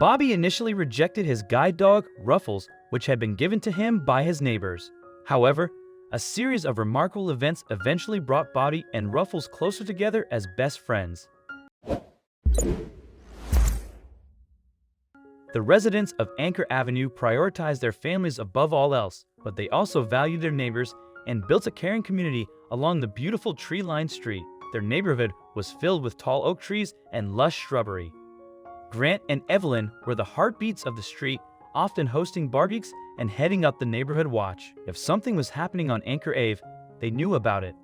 Bobby initially rejected his guide dog, Ruffles, which had been given to him by his neighbors. However, a series of remarkable events eventually brought Bobby and Ruffles closer together as best friends. The residents of Anchor Avenue prioritized their families above all else, but they also valued their neighbors and built a caring community along the beautiful tree-lined street. Their neighborhood was filled with tall oak trees and lush shrubbery. Grant and Evelyn were the heartbeats of the street, often hosting barbecues and heading up the neighborhood watch. If something was happening on Anchor Ave, they knew about it.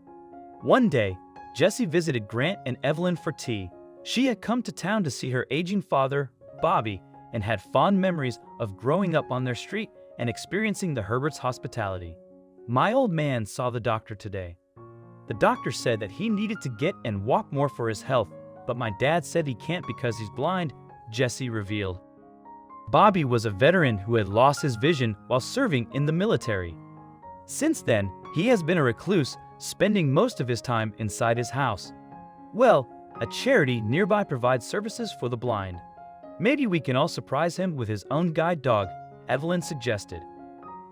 One day, Jessie visited Grant and Evelyn for tea. She had come to town to see her aging father, Bobby, and had fond memories of growing up on their street and experiencing the Herberts' hospitality. "My old man saw the doctor today. The doctor said that he needed to get and walk more for his health, but my dad said he can't because he's blind," Jessie revealed. Bobby was a veteran who had lost his vision while serving in the military. Since then, he has been a recluse, spending most of his time inside his house. "Well, a charity nearby provides services for the blind. Maybe we can all surprise him with his own guide dog," Evelyn suggested.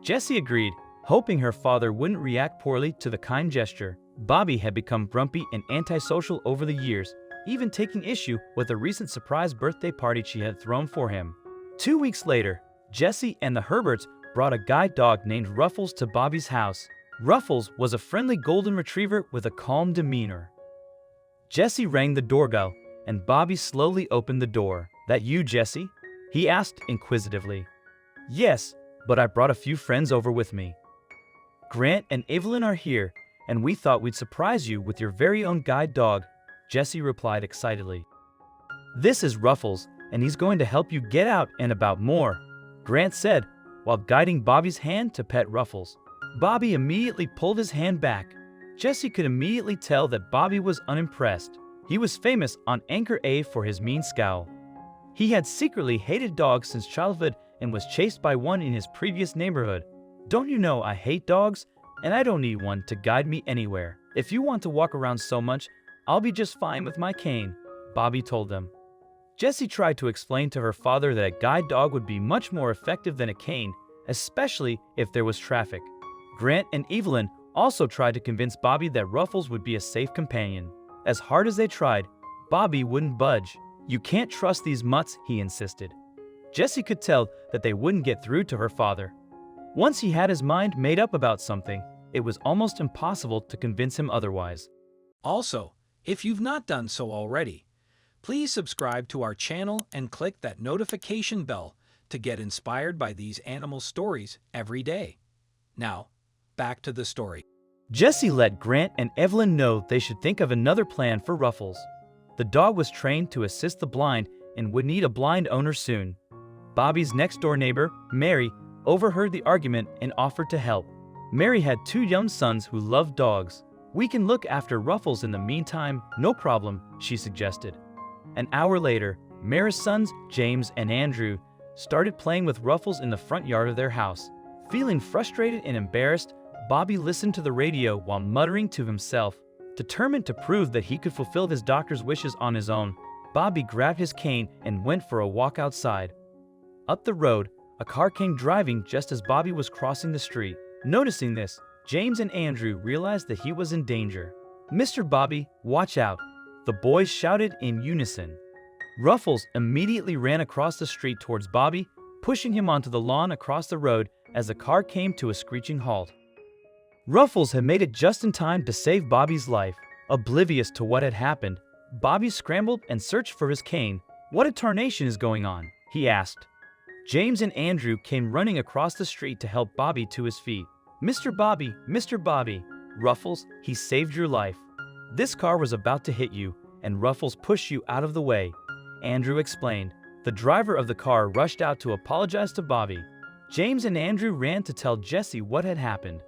Jessie agreed, hoping her father wouldn't react poorly to the kind gesture. Bobby had become grumpy and antisocial over the years, even taking issue with a recent surprise birthday party she had thrown for him. 2 weeks later, Jessie and the Herberts brought a guide dog named Ruffles to Bobby's house. Ruffles was a friendly golden retriever with a calm demeanor. Jessie rang the doorbell, and Bobby slowly opened the door. "That you, Jessie?" he asked inquisitively. "Yes, but I brought a few friends over with me. Grant and Evelyn are here, and we thought we'd surprise you with your very own guide dog," Jessie replied excitedly. "This is Ruffles, and he's going to help you get out and about more," Grant said, while guiding Bobby's hand to pet Ruffles. Bobby immediately pulled his hand back. Jessie could immediately tell that Bobby was unimpressed. He was famous on Anchor Ave for his mean scowl. He had secretly hated dogs since childhood and was chased by one in his previous neighborhood. "Don't you know I hate dogs? And I don't need one to guide me anywhere. If you want to walk around so much, I'll be just fine with my cane," Bobby told them. Jessie tried to explain to her father that a guide dog would be much more effective than a cane, especially if there was traffic. Grant and Evelyn also tried to convince Bobby that Ruffles would be a safe companion. As hard as they tried, Bobby wouldn't budge. "You can't trust these mutts," he insisted. Jessie could tell that they wouldn't get through to her father. Once he had his mind made up about something, it was almost impossible to convince him otherwise. Also, if you've not done so already, please subscribe to our channel and click that notification bell to get inspired by these animal stories every day. Now, back to the story. Jessie let Grant and Evelyn know they should think of another plan for Ruffles. The dog was trained to assist the blind and would need a blind owner soon. Bobby's next-door neighbor, Mary, overheard the argument and offered to help. Mary had 2 young sons who loved dogs. "We can look after Ruffles in the meantime, no problem," she suggested. An hour later, Mary's sons, James and Andrew, started playing with Ruffles in the front yard of their house. Feeling frustrated and embarrassed, Bobby listened to the radio while muttering to himself. Determined to prove that he could fulfill his doctor's wishes on his own, Bobby grabbed his cane and went for a walk outside. Up the road, a car came driving just as Bobby was crossing the street. Noticing this, James and Andrew realized that he was in danger. "Mr. Bobby, watch out," the boys shouted in unison. Ruffles immediately ran across the street towards Bobby, pushing him onto the lawn across the road as the car came to a screeching halt. Ruffles had made it just in time to save Bobby's life. Oblivious to what had happened, Bobby scrambled and searched for his cane. "What a tarnation is going on?" he asked. James and Andrew came running across the street to help Bobby to his feet. Mr. Bobby, Ruffles, he saved your life. This car was about to hit you, and Ruffles pushed you out of the way," Andrew explained. The driver of the car rushed out to apologize to Bobby. James and Andrew ran to tell Jessie what had happened.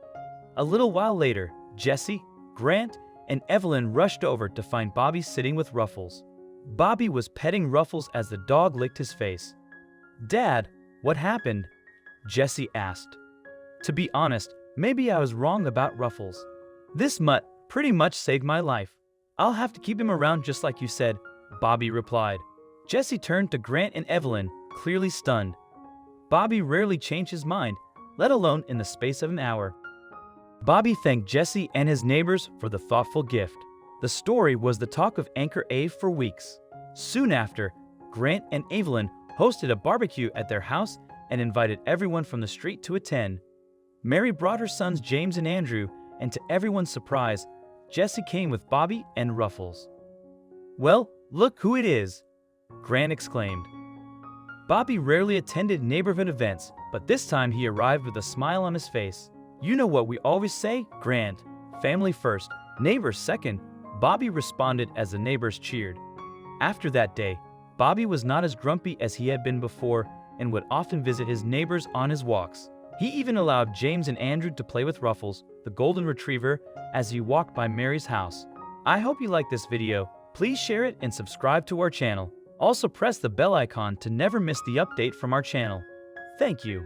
A little while later, Jessie, Grant, and Evelyn rushed over to find Bobby sitting with Ruffles. Bobby was petting Ruffles as the dog licked his face. "Dad, what happened?" Jessie asked. "To be honest, maybe I was wrong about Ruffles. This mutt pretty much saved my life. I'll have to keep him around just like you said," Bobby replied. Jessie turned to Grant and Evelyn, clearly stunned. Bobby rarely changed his mind, let alone in the space of an hour. Bobby thanked Jesse and his neighbors for the thoughtful gift. The story was the talk of Anchor Ave for weeks. Soon after, Grant and Evelyn hosted a barbecue at their house and invited everyone from the street to attend. Mary brought her sons James and Andrew, and to everyone's surprise, Jesse came with Bobby and Ruffles. "Well, look who it is!" Grant exclaimed. Bobby rarely attended neighborhood events, but this time he arrived with a smile on his face. "You know what we always say, Grant. Family first, neighbors second," Bobby responded as the neighbors cheered. After that day, Bobby was not as grumpy as he had been before and would often visit his neighbors on his walks. He even allowed James and Andrew to play with Ruffles, the golden retriever, as he walked by Mary's house. I hope you liked this video. Please share it and subscribe to our channel. Also press the bell icon to never miss the update from our channel. Thank you.